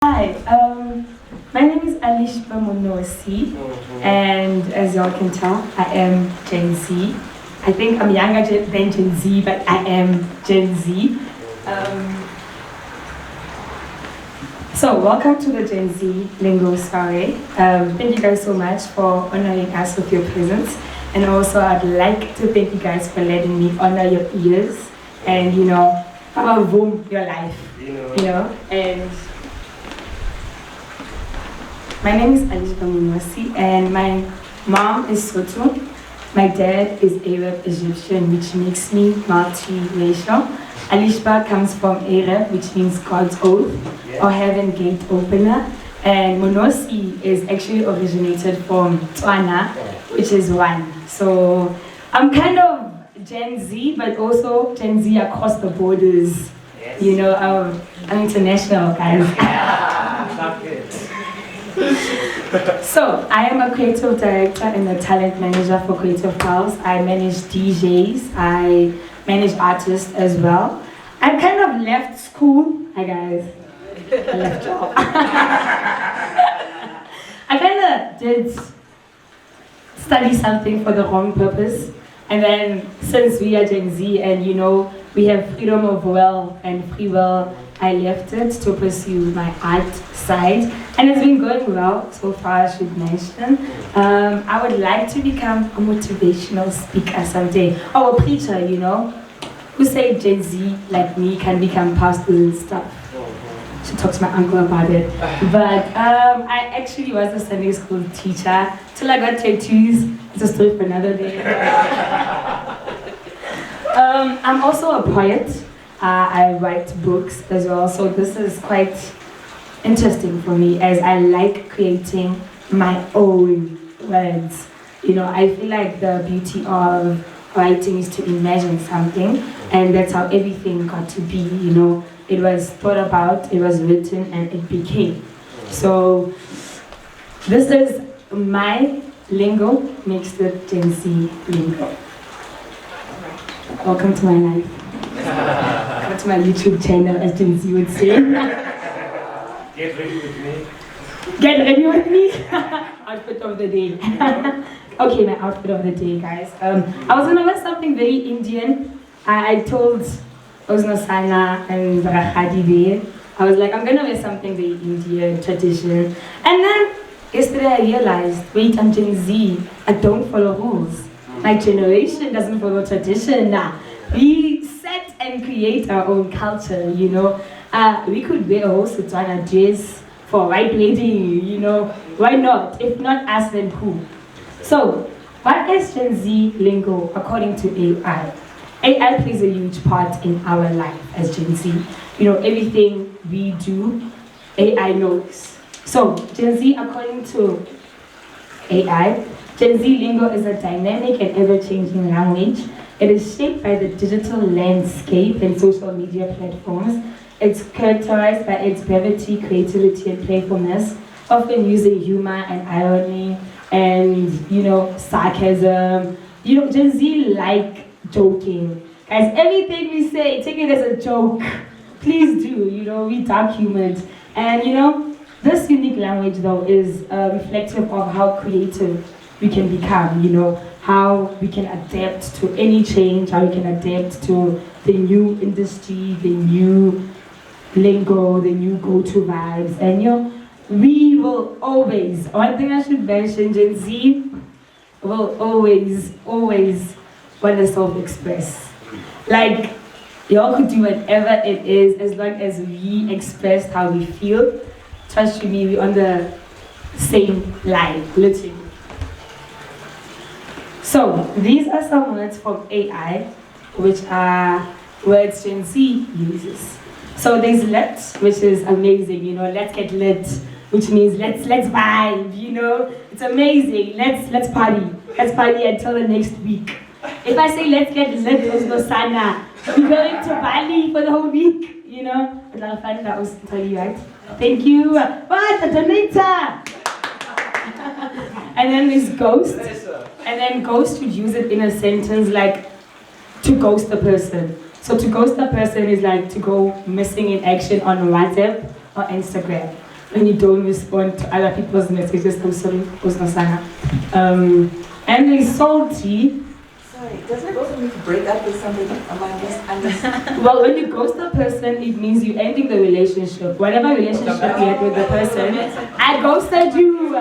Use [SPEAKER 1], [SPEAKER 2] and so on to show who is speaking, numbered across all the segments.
[SPEAKER 1] Hi, my name is Alishba Monosi, and as y'all can tell, I am Gen Z. I think I'm younger than Gen Z, but I am Gen Z. So welcome to the Gen Z Lingo Soirée. Thank you guys so much for honoring us with your presence. And also I'd like to thank you guys for letting me honor your ears and, boom, your life, and my name is Alishba Monosi, and my mom is Soto. My dad is Arab Egyptian, which makes me multiracial. Alishba comes from Arab, which means God's oath, or heaven gate opener. And Monosi is actually originated from Tswana, which is one. So I'm kind of Gen Z, but also Gen Z across the borders. Yes. I'm international, guys. So, I am a creative director and a talent manager for Creative Pulse. I manage DJs, I manage artists as well. I kind of left school. Hi guys, I left job. I kind of did study something for the wrong purpose. And then, since we are Gen Z and we have freedom of will and free will, I left it to pursue my art side, and it's been going well so far, I should mention. I would like to become a motivational speaker someday, or a preacher, who say Gen Z like me can become pastors and stuff. Should talk to my uncle about it. But I actually was a Sunday school teacher till I got tattoos. It's a story for another day. I'm also a poet. I write books as well, so this is quite interesting for me as I like creating my own words. I feel like the beauty of writing is to imagine something, and that's how everything got to be. It was thought about, it was written, and it became. So this is my lingo mixed with Gen Z lingo. Welcome to my life. Welcome to my YouTube channel, as Gen Z would say.
[SPEAKER 2] Get ready with me.
[SPEAKER 1] Get ready with me? Outfit of the day. Okay, my outfit of the day, guys. I was gonna wear something very Indian. I told Osnosana and Rahadi there, I was like, I'm gonna wear something very Indian, tradition. And then yesterday I realized, wait, I'm Gen Z. I don't follow rules. My generation doesn't follow tradition. We set and create our own culture, We could wear a whole Setswana dress for a white lady, Why not? If not us, then who? So, what is Gen Z lingo according to AI? AI plays a huge part in our life as Gen Z. Everything we do, AI knows. So, Gen Z according to AI, Gen Z lingo is a dynamic and ever-changing language. It is shaped by the digital landscape and social media platforms. It's characterized by its brevity, creativity, and playfulness, often using humor and irony and, sarcasm. Gen Z like joking. Guys, everything we say, take it as a joke. Please do, we dark humored. And, this unique language, though, is reflective of how creative we can become, how we can adapt to any change, how we can adapt to the new industry, the new lingo, the new go-to vibes. And we will always, one thing I should mention, Gen Z will always want to self-express. Like, y'all could do whatever it is as long as we express how we feel. Trust me, we're on the same line, literally. So, these are some words from AI, which are words Gen Z uses. So there's lit, which is amazing, let's get lit, which means let's vibe, it's amazing, let's party until the next week. If I say let's get lit, there's no sana, we're going to Bali for the whole week, But I'll find that was tell you, right? Thank you. What? A donator! And then there's ghost. And then ghost would use it in a sentence like to ghost a person. So to ghost a person is like to go missing in action on WhatsApp or Instagram. when you don't respond to other people's messages. I'm sorry, Osnosana. And they're salty.
[SPEAKER 3] Sorry, doesn't it also mean to break up with somebody? Am I misunderstanding?
[SPEAKER 1] Well, when you ghost a person, it means you're ending the relationship. Whatever relationship you had with the person, I ghosted you.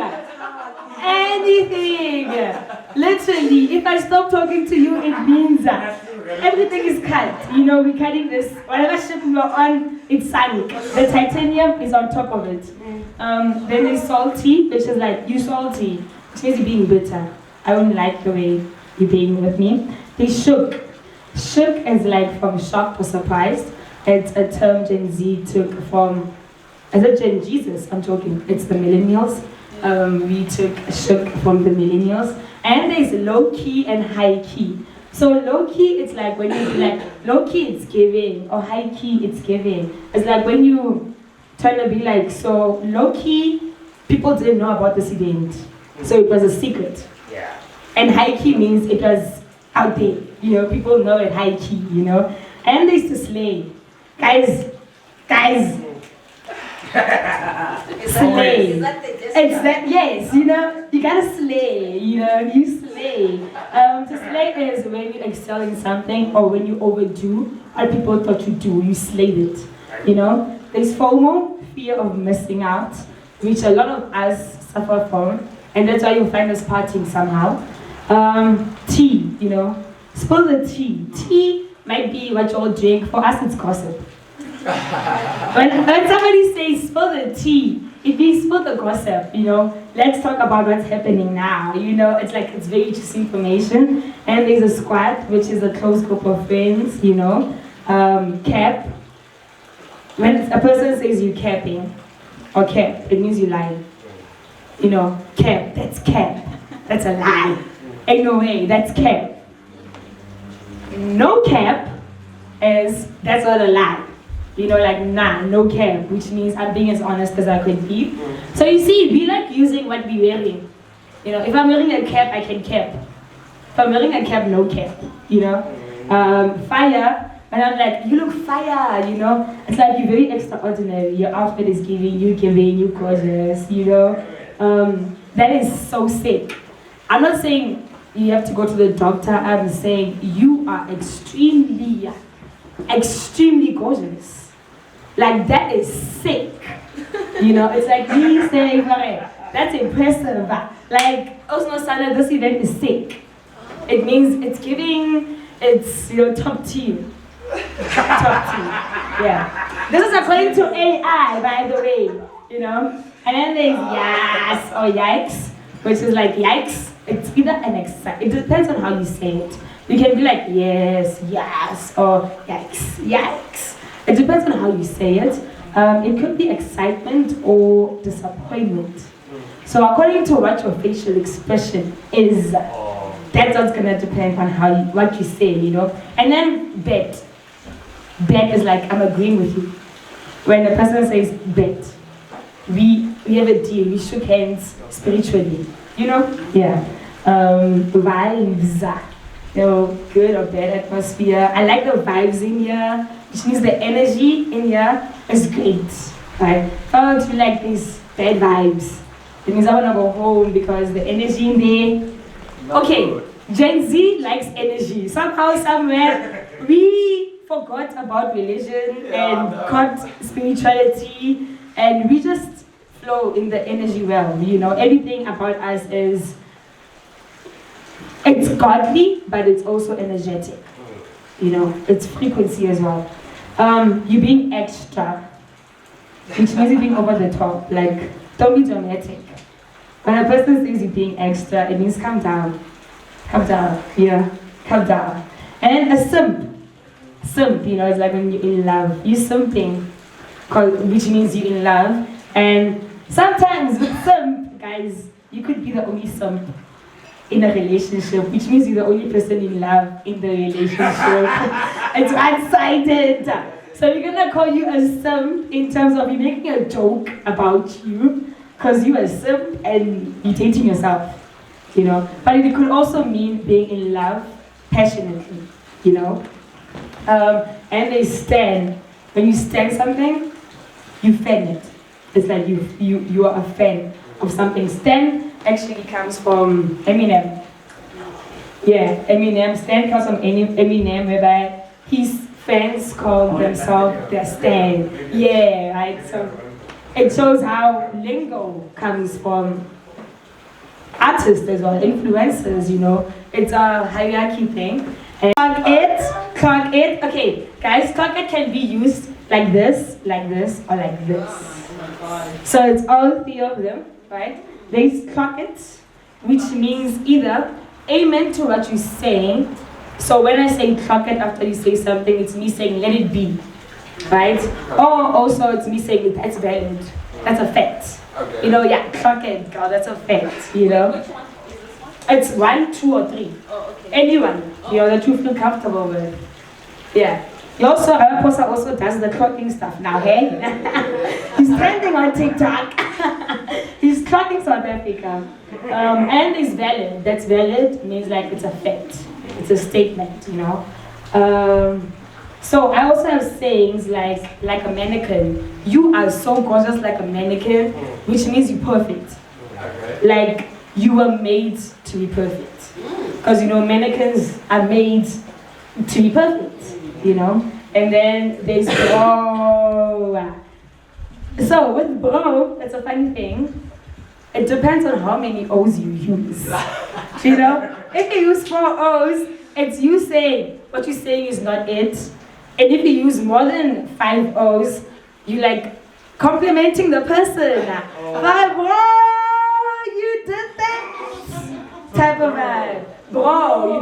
[SPEAKER 1] Anything. Literally, if I stop talking to you, it means everything is cut. You know, we're cutting this. Whatever ship we are on, it's sunk. The titanium is on top of it. Then there's salty, which is like, you salty, which means you're being bitter. I don't like the way you're being with me. They shook. Shook is like from shocked or surprised. It's a term Gen Z took from, is it Gen Jesus? I'm joking. It's the millennials. We took shook from the millennials. And there's low key and high key. So low key, it's like when you like, low key it's giving, or high key it's giving. It's like when you try to be like, so low key, people didn't know about this event. So it was a secret.
[SPEAKER 2] Yeah.
[SPEAKER 1] And high key means it was out there. You know, people know it high key, you know. And they used to slay. Guys. Slay. It's that, yes, you know, you gotta slay, you know, you slay. To slay is when you excel in something or when you overdo what people thought you do, you slayed it, you know. There's FOMO, fear of missing out, which a lot of us suffer from, and that's why you'll find us partying somehow. Tea, you know, spill the tea. Tea might be what you all drink, for us it's gossip. When somebody says spill the tea, it means spill the gossip, you know. Let's talk about what's happening now, you know. It's like, it's very just information. And there's a squad, which is a close group of friends, you know. Cap. When a person says you capping, or cap, it means you lying. You know, cap, that's cap. That's a lie. Ain't no way, that's cap. No cap is, that's not a lie. You know, like, nah, no cap, which means I'm being as honest as I could be. So you see, we like using what we're wearing. You know, if I'm wearing a cap, I can cap. If I'm wearing a cap, no cap, you know. Fire, and I'm like, you look fire, you know. It's like you're very extraordinary. Your outfit is giving, you gorgeous, you know. That is so sick. I'm not saying you have to go to the doctor. I'm saying you are extremely gorgeous. Like, that is sick. You know, it's like me saying, that's impressive. Like, Osnosana, this event is sick. It means it's giving, it's, you know, top tier. Top tier. Yeah. This is according to AI, by the way. You know? And then there's yes or yikes, which is like yikes. It's either an it depends on how you say it. You can be like yes, or yikes. It depends on how you say it. It could be excitement or disappointment. So according to what your facial expression is, that's what's gonna depend on what you say, you know. And then bet. Bet is like, I'm agreeing with you. When a person says bet, we have a deal. We shook hands spiritually, you know. Yeah. Vibes. You know, good or bad atmosphere. I like the vibes in here, which means the energy in here is great. Right? If I don't feel like these bad vibes, it means I want to go home because the energy in there. Okay, Gen Z likes energy. Somehow, somewhere, we forgot about religion and got spirituality, and we just flow in the energy realm. You know, everything about us is. It's godly, but it's also energetic. You know, it's frequency as well. You being extra, which means you being over the top. Like, don't be dramatic. When a person says you're being extra, it means calm down. Calm down, yeah, calm down. And a simp, you know, it's like when you're in love. You're simping, which means you're in love. And sometimes with simp, guys, you could be the only simp in a relationship, which means you're the only person in love in the relationship. It's one-sided. So we're gonna call you a simp in terms of you making a joke about you, because you're a simp and you're dating yourself, you know. But it could also mean being in love passionately, you know. And they stand. When you stand something, you fan it. It's like you are a fan of something. Stan actually comes from Eminem. Yeah, Eminem. Stan comes from Eminem, whereby his fans call themselves their Stan. Yeah, right. So it shows how lingo comes from artists as well, influencers. You know, it's a hierarchy thing. And clock it. Okay, guys, clock it can be used like this, or like this. So it's all three of them, right? There's clock it, which means either amen to what you're saying. So when I say clock it after you say something, it's me saying let it be, right? Or also it's me saying that's valid, that's a fact.
[SPEAKER 2] Okay.
[SPEAKER 1] You know, yeah, clock it, girl, that's a fact, you know? It's 1, 2, or 3.
[SPEAKER 3] Oh, okay.
[SPEAKER 1] Anyone, you know, that you feel comfortable with. Yeah. He also, Raposa also does the clocking stuff now, hey? He's trending on TikTok. He's clocking South Africa. And it's valid. That's valid means like it's a fact. It's a statement, you know. So I also have sayings like a mannequin. You are so gorgeous like a mannequin, which means you're perfect.
[SPEAKER 2] Okay.
[SPEAKER 1] Like you were made to be perfect. Because, you know, mannequins are made to be perfect, you know. And then there's bro. So with bro, that's a funny thing. It depends on how many O's you use. You know? If you use 4 O's, it's you saying what you're saying is not it. And if you use more than 5 O's, you like complimenting the person. Ah, bro, you did that type of vibe. Bro,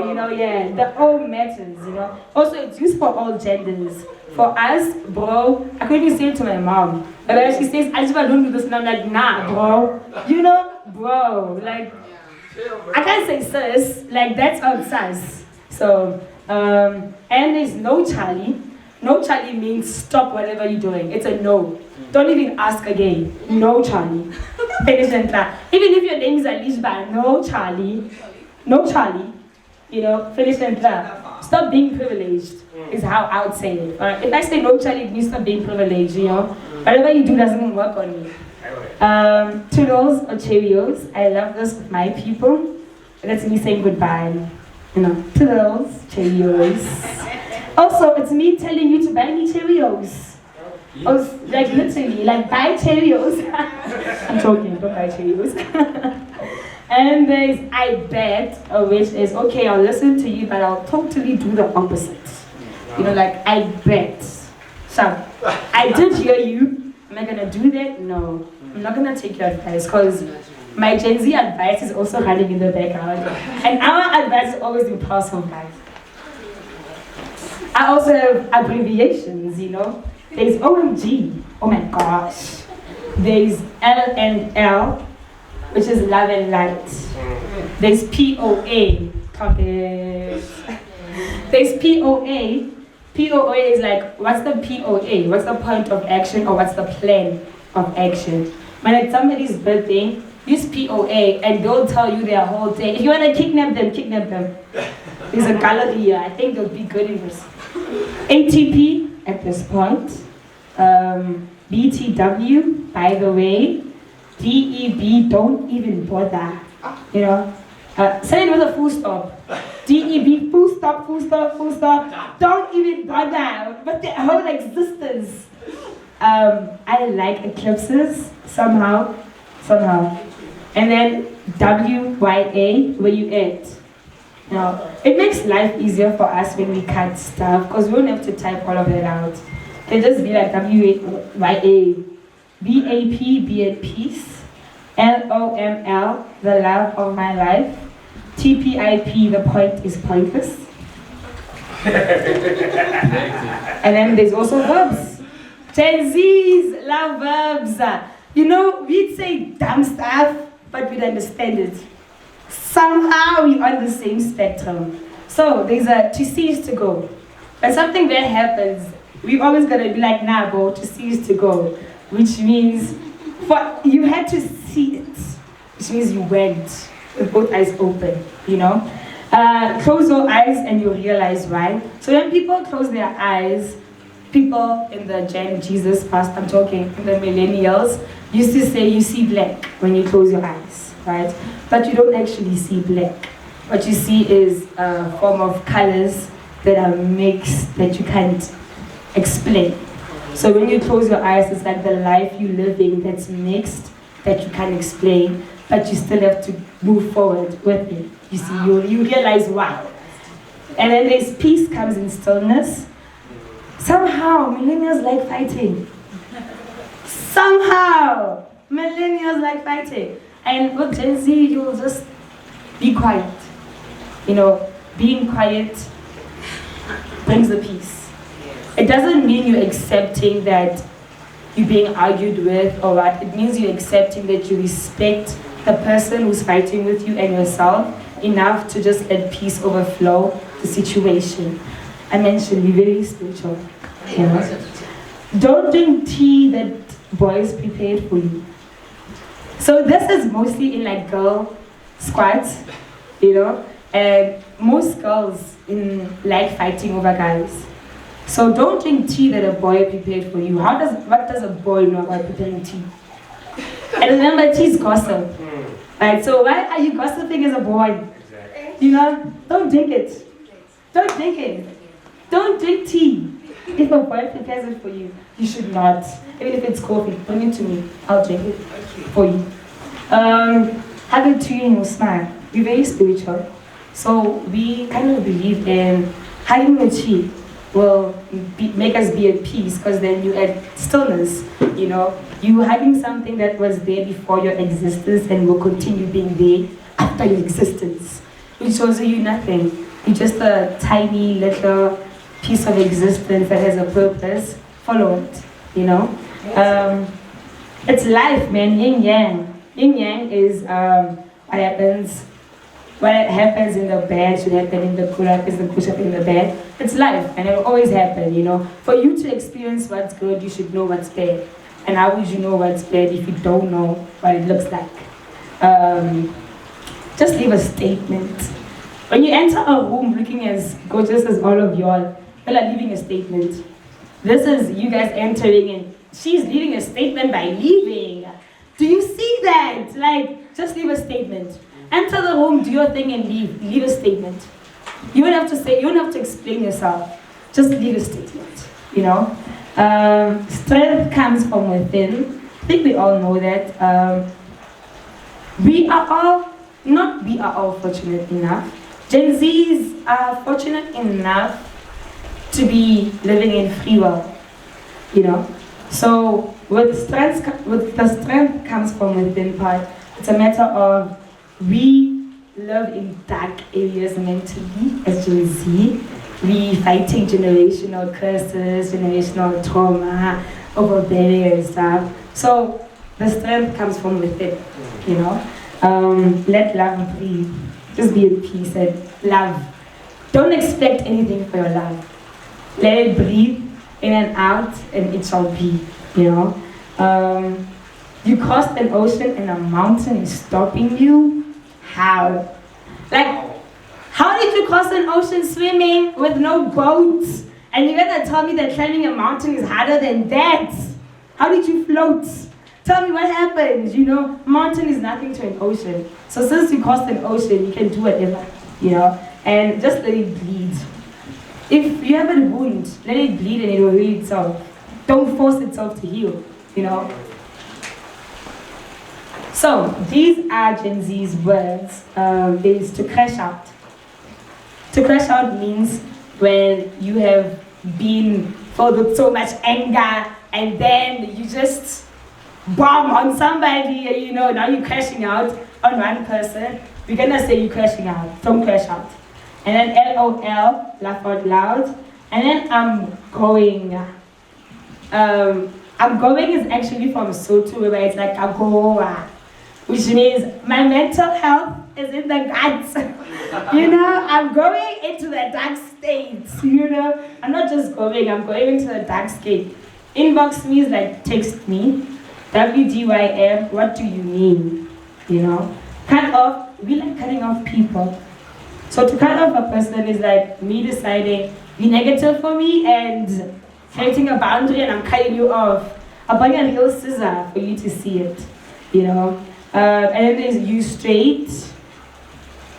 [SPEAKER 1] you know, yeah, the O matters, you know. Also, it's used for all genders. For us, bro, I couldn't even say it to my mom. But she says, Alishba, don't do this, and I'm like, nah, bro. You know, bro, like, I can't say sis, like, that's on sus. So, and there's no Charlie. No Charlie means stop whatever you're doing. It's a no. Don't even ask again. No Charlie. Finish and try. Even if your name is Alishba, no Charlie. No Charlie. You know, finish and try. Stop being privileged is how I would say it. If I say no Charlie, it means stop being privileged, you know. Whatever you do doesn't work on me. Toodles or Cheerios. I love this with my people. That's me saying goodbye. You know, Toodles, Cheerios. Also, it's me telling you to buy me Cheerios. Oh, like literally, like buy Cheerios. I'm joking, don't buy Cheerios. And there's I bet, which is okay, I'll listen to you, but I'll totally do the opposite. You know, like I bet. So, I did hear you. Am I gonna do that? No. I'm not gonna take your advice because my Gen Z advice is also running in the background. And our advice is always impulsive, guys. I also have abbreviations, you know. There's OMG, oh my gosh. There's LNL, which is love and light. There's POA, there's POA. POA is like, what's the POA? What's the point of action or what's the plan of action? When it's somebody's birthday, use POA and they'll tell you their whole day. If you want to kidnap them, kidnap them. There's a gallery here. I think they'll be good in this. ATP at this point. BTW, by the way. DEB, don't even bother. You know? Say it with a full stop. DEB, full stop, full stop, full stop. Don't even bother. But the whole existence. I like eclipses somehow. And then WYA, where you at? You know, it makes life easier for us when we cut stuff because we don't have to type all of that out. It can just be like WYA, BAP, be at peace, LOML, the love of my life, TPIP, the point is pointless. And then there's also verbs. Gen Zs love verbs. You know, we'd say dumb stuff, but we'd understand it. Somehow we're on the same spectrum. So there's a to see is to go. When something bad happens, we're always gonna be like, nah, bro, to see is to go. Which means you had to see it. Which means you went with both eyes open, you know? Close your eyes and you realize why. So when people close their eyes, people in the Gen Jesus past, I'm talking the millennials, used to say you see black when you close your eyes, right? But you don't actually see black. What you see is a form of colors that are mixed that you can't explain. So when you close your eyes, it's like the life you're living that's mixed, that you can't explain, but you still have to move forward with it. You see, you realize why. And then there's peace comes in stillness. Somehow, millennials like fighting. Somehow, millennials like fighting. And with Gen Z, you'll just be quiet. You know, being quiet brings the peace. It doesn't mean you're accepting that you're being argued with or what. It means you're accepting that you respect the person who's fighting with you and yourself enough to just let peace overflow the situation. I mentioned be very spiritual. You know? Don't drink tea that boys prepared for you. So this is mostly in like girl squads, you know, and most girls like fighting over guys. So don't drink tea that a boy prepared for you. What does a boy know about preparing tea? And remember, tea is gossip. Right? So why are you gossiping as a boy? You know, don't drink it. Don't drink it. Don't drink tea. If a boy prepares it for you, you should not. Even if it's coffee, bring it to me. I'll drink it for you. Have it to you and you'll smile. Be very spiritual. So we kind of believe in hugging the tree will make us be at peace, because then you add stillness. You know, you hugging something that was there before your existence and will continue being there after your existence, which shows you nothing. You're just a tiny little piece of existence that has a purpose. Follow it, you know. It's life, man. Yin yang. Yin yang is what happens in the bad should happen in the good, happens in the good should happen in the bad. It's life, and it will always happen, you know. For you to experience what's good, you should know what's bad. And how would you know what's bad if you don't know what it looks like? Just leave a statement. When you enter a room looking as gorgeous as all of y'all, you're like leaving a statement. This is you guys entering and she's leaving a statement by leaving. Do you see that? Like, just leave a statement. Enter the room, do your thing and leave. Leave a statement. You don't have to say, you don't have to explain yourself. Just leave a statement, you know. Strength comes from within. I think we all know that. We are all fortunate enough. Gen Zs are fortunate enough to be living in free will, you know. So with the strength comes from within part. It's a matter of we live in dark areas mentally as Gen Z. We fighting generational curses, generational trauma, overbearing and stuff. So the strength comes from within, you know. Let love breathe. Just be at peace and love. Don't expect anything for your love. Let it breathe in and out, and it shall be, you know. You crossed an ocean and a mountain is stopping you. How? Like, how did you cross an ocean swimming with no boats? And you're gonna tell me that climbing a mountain is harder than that? How did you float? Tell me what happened, you know? Mountain is nothing to an ocean. So since you crossed an ocean, you can do whatever, you know? And just let it bleed. If you have a wound, let it bleed and it will heal itself. Don't force itself to heal, you know? So, these are Gen Z's words. Is to crash out. To crash out means when you have been filled with so much anger and then you just bomb on somebody, you know, now you're crashing out on one person. We're gonna say you're crashing out. Don't crash out. And then LOL, laugh out loud. And then I'm going. I'm going is actually from Sotho, where it's like Agoa, which means my mental health is in the guts. You know, I'm going into the dark states, you know. I'm not just going, I'm going into the dark state. Inbox me is like text me. WDYM, what do you mean? You know? Cut off, we like cutting off people. So to cut off a person is like me deciding, be negative for me and creating a boundary and I'm cutting you off. I'll bring a real scissor for you to see it, you know. And then there's you straight.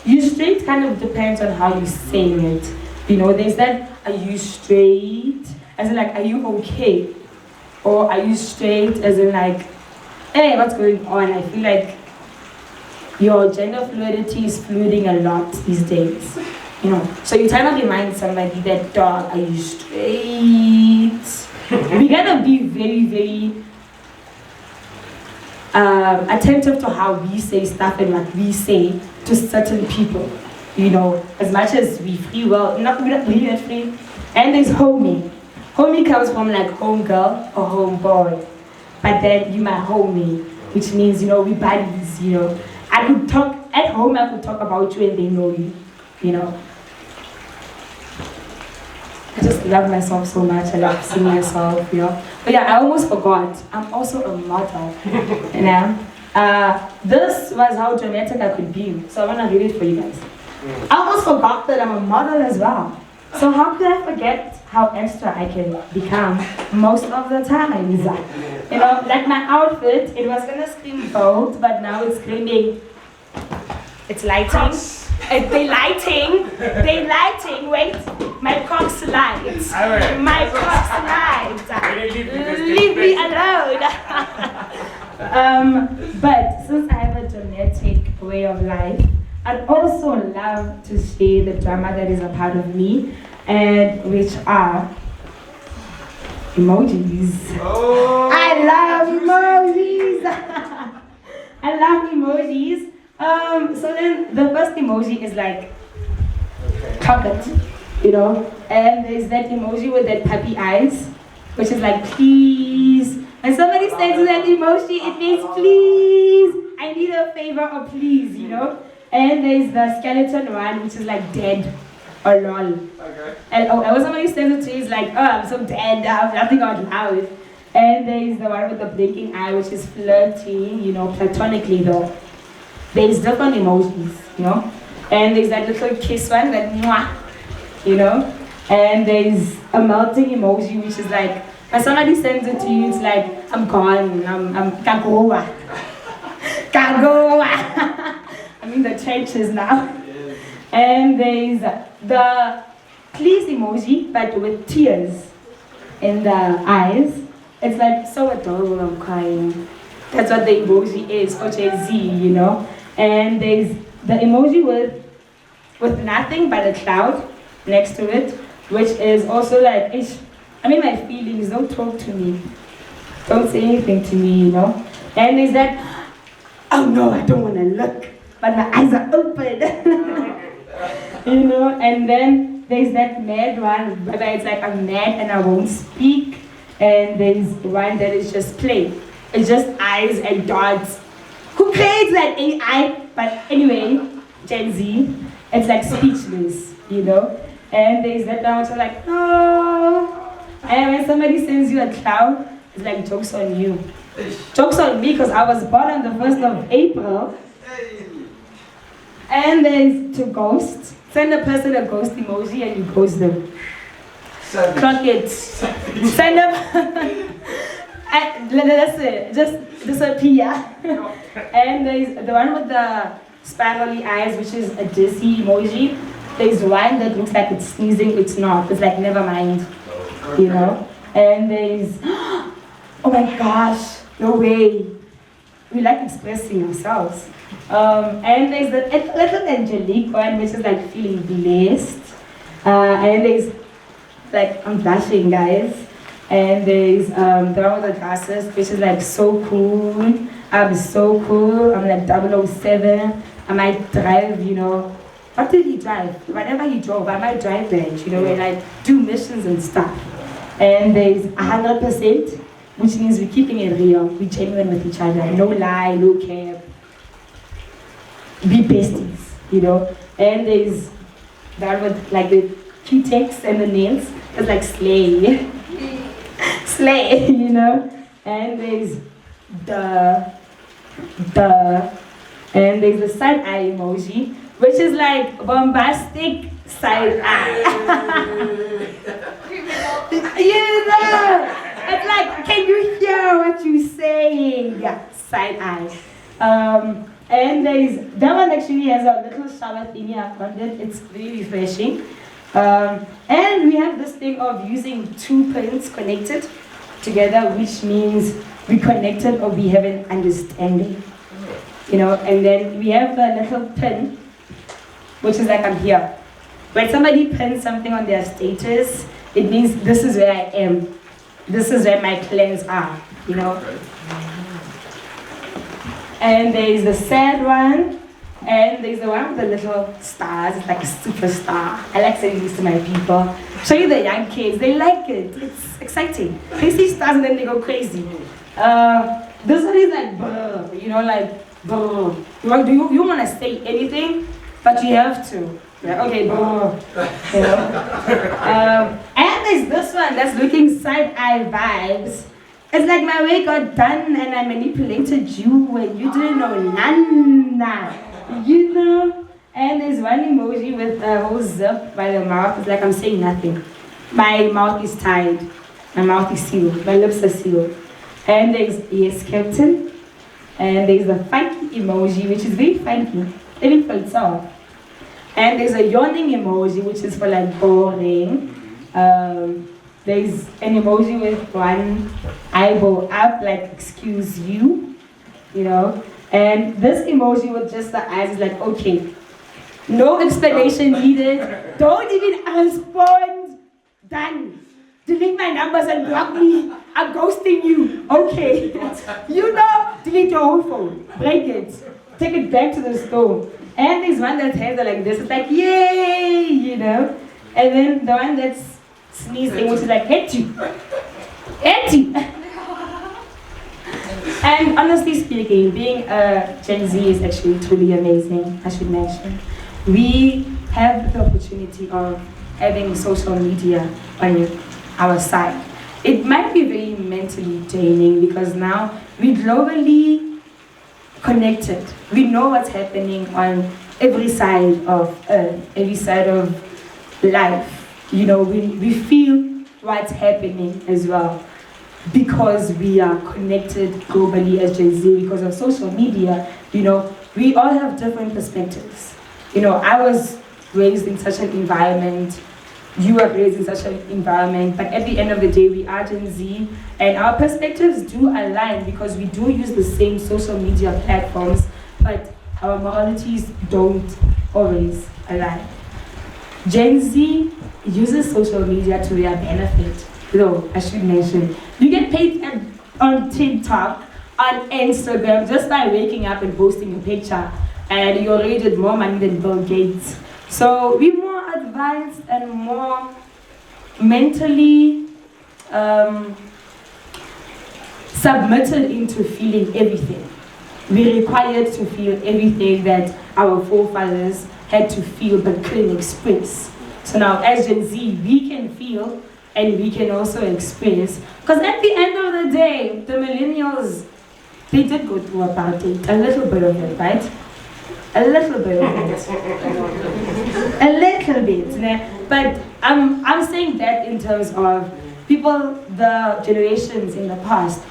[SPEAKER 1] You straight kind of depends on how you say it. You know, there's that, are you straight? As in like, are you okay? Or are you straight as in like, hey, what's going on? I feel like your gender fluidity is fluiding a lot these days. You know, so you try to remind somebody that, dog, are you straight? We gotta be very, very attentive to how we say stuff and what we say to certain people. You know, as much as we free will, not really that free. And there's homie. Homie comes from like home girl or home boy. But then you my homie, which means, you know, we buddies, you know. I could talk, at home I could talk about you and they know you, you know. I just love myself so much. I love seeing myself, you know. But yeah, I almost forgot. I'm also a model, you know. This was how dramatic I could be. So I want to read it for you guys. I almost forgot that I'm a model as well. So how could I forget how extra I can become most of the time? You know, like my outfit, it was gonna scream bold, but now it's screaming. It's lighting. They lighting. Wait, my cock's lights. My cock's lights. Leave me alone. But since I have a dramatic way of life, I'd also love to share the drama that is a part of me, and which are emojis. Oh, I love emojis. I love emojis. So then the first emoji is like chocolate, you know, and there's that emoji with that puppy eyes, which is like please. When somebody sends that emoji, it means please. I need a favor or please, you know. And there's the skeleton one, which is like dead or lol. Okay. And when somebody sends it to you, it's like, oh, I'm so dead, I'm laughing out loud. And there's the one with the blinking eye, which is flirty, you know, platonically though. There's different emojis, you know. And there's that little kiss one, that mwah, you know. And there's a melting emoji, which is like, when somebody sends it to you, it's like, I'm gone, I'm kagoa. Kagoa. I'm in the trenches now. Yes. And there's the please emoji, but with tears in the eyes. It's like so adorable, I'm crying. That's what the emoji is for Jay-Z, you know. And there's the emoji with nothing but a cloud next to it, which is also like, I mean my feelings, don't talk to me. Don't say anything to me, you know. And there's that, oh no, I don't want to look. But my eyes are open, you know. And then there's that mad one, where it's like I'm mad and I won't speak. And there's one that is just plain. It's just eyes and dots. Who creates that AI? But anyway, Gen Z, it's like speechless, you know. And there's that one which is like, no. And when somebody sends you a cloud, it's like jokes on you. Jokes on me because I was born on the 1st of April. And there's to ghost. Send a person a ghost emoji and you ghost them. Clock it. Send them. That's it. Just disappear. And there's the one with the spirally eyes, which is a dizzy emoji. There's one that looks like it's sneezing. It's not. It's like never mind. You know. And there's oh my gosh, no way. We like expressing ourselves. And there's the little angelique one, which is like feeling blessed. And there's like, I'm blushing, guys. And there's the one with the glasses, which is like so cool. I'm so cool. I'm like 007. I might drive, you know. What did he drive? Whatever he drove, I might drive that, you know, and like do missions and stuff. And there's 100%, which means we're keeping it real. We're genuine with each other. No lie, no cap. Be besties, you know. And there's that with like the Q-tex and the nails. It's like slay. Slay, you know. And there's and there's the side eye emoji, which is like bombastic side eye. You know, it's like, can you hear what you saying? Yeah, side eye. And that one actually has a little shower thingy around it. It's very refreshing. And we have this thing of using 2 pins connected together, which means we connected or we have an understanding. You know, and then we have the little pin, which is like I'm here. When somebody pins something on their status, it means this is where I am. This is where my clans are, you know. And there's the sad one, and there's the one with the little stars. It's like a superstar. I like saying this to my people. Show you the young kids, they like it. It's exciting. They see stars and then they go crazy. This one is like, brr, you know, like, brr. You want to say anything, but you have to. Yeah, okay, brr. You know? And there's this one that's looking side-eye vibes. It's like my way got done and I manipulated you and you didn't know none. You know? And there's one emoji with a whole zip by the mouth. It's like I'm saying nothing. My mouth is tied. My mouth is sealed. My lips are sealed. And there's yes, Captain. And there's the funky emoji, which is very funky, even for itself. And there's a yawning emoji, which is for like boring. There's an emoji with one eyeball up, like excuse you, you know. And this emoji with just the eyes is like, okay, no explanation needed. Don't even respond. Done. Delete my numbers and block me. I'm ghosting you. Okay. You know, delete your whole phone. Break it. Take it back to the store. And there's one that's hands are like this. It's like, yay, you know. And then the one that's sneezing, which is like, Etty. Etty. And honestly speaking, being a Gen Z is actually truly amazing, I should mention. We have the opportunity of having social media on our side. It might be very mentally draining because now we're globally connected. We know what's happening on every side of every side of life. You know, we feel what's happening as well because we are connected globally as Gen Z because of social media. You know, we all have different perspectives. You know, I was raised in such an environment. You were raised in such an environment, but at the end of the day, we are Gen Z, and our perspectives do align because we do use the same social media platforms, but our moralities don't always align. Gen Z uses social media to their benefit, though, I should mention. You get paid on TikTok, on Instagram, just by waking up and posting a picture, and you already did more money than Bill Gates. So we're more advanced and more mentally submitted into feeling everything. We're required to feel everything that our forefathers had to feel but couldn't express. So now as Gen Z, we can feel and we can also experience. Because at the end of the day, the millennials, they did go through apartheid, a little bit of it, right? A little bit of it. A little bit. But I'm saying that in terms of people, the generations in the past,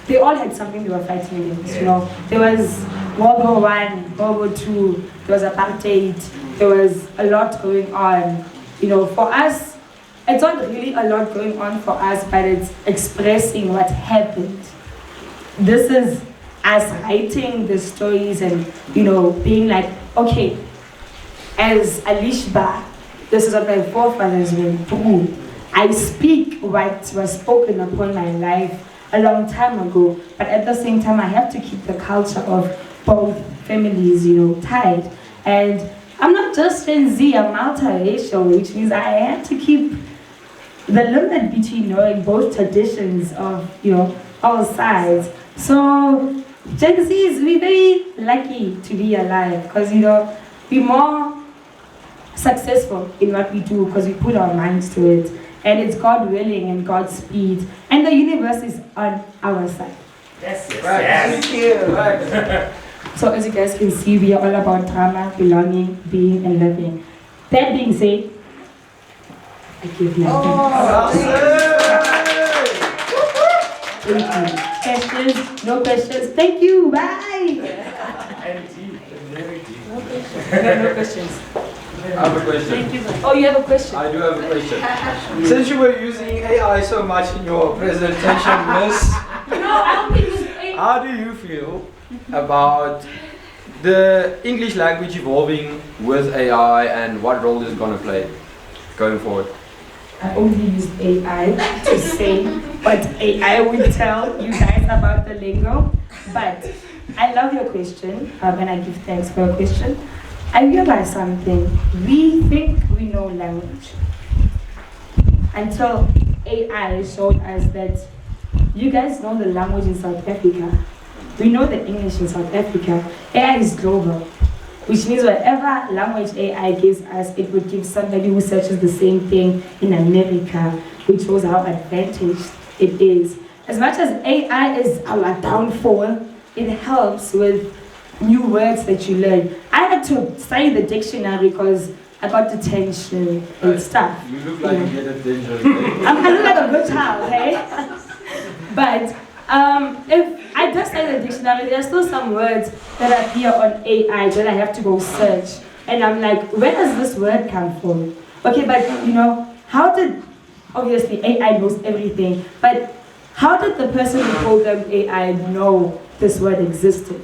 [SPEAKER 1] they all had something they were fighting against, you know. There was World War I, World War II, there was apartheid, there was a lot going on. You know, for us, it's not really a lot going on for us, but it's expressing what happened. This is us writing the stories and, you know, being like, okay, as Alishba, this is what my forefathers went through. I speak what was spoken upon my life a long time ago, but at the same time, I have to keep the culture of both families, you know, tied. And I'm not just Gen Z, I'm multiracial, which means I have to keep the limit between knowing both traditions of, you know, all sides. So Gen Zs, we're very lucky to be alive because, you know, we're more successful in what we do because we put our minds to it. And it's God willing and God's speed. And the universe is on our side.
[SPEAKER 2] Yes,
[SPEAKER 3] Right.
[SPEAKER 2] yes.
[SPEAKER 3] Thank you.
[SPEAKER 1] So as you guys can see, we are all about drama, belonging, being, and living. That being said, I give my thank you. Questions? No questions? Thank you. Bye. No questions.
[SPEAKER 4] I have a question.
[SPEAKER 1] Oh, you have a question?
[SPEAKER 4] I do have a question. Since you were using AI so much in your presentation, Miss,
[SPEAKER 1] No, I don't think it's
[SPEAKER 4] how do you feel about the English language evolving with AI and what role is going to play going forward?
[SPEAKER 1] I only use AI to say what AI would tell you guys about the lingo. But I love your question, and I give thanks for your question. I realize something. We think we know language until AI showed us that you guys know the language in South Africa. We know the English in South Africa. AI is global, which means whatever language AI gives us, it would give somebody who searches the same thing in America, which shows how advantaged it is. As much as AI is our downfall, it helps with new words that you learn. I had to study the dictionary because I got detention and stuff.
[SPEAKER 4] You look like you get attention.
[SPEAKER 1] I look like a good child, hey? But if I just study the dictionary, there are still some words that appear on AI that I have to go search. And I'm like, where does this word come from? Okay, but how did, obviously AI knows everything, but how did the person who programmed AI know this word existed?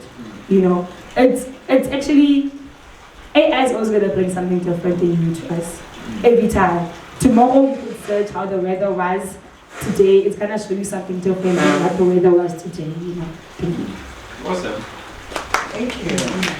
[SPEAKER 1] It's actually, AI is always going to bring something different and new to us every time. Tomorrow you could search how the weather was today. It's going to show you something different than what the weather was today. Thank you.
[SPEAKER 4] Awesome.
[SPEAKER 3] Thank you.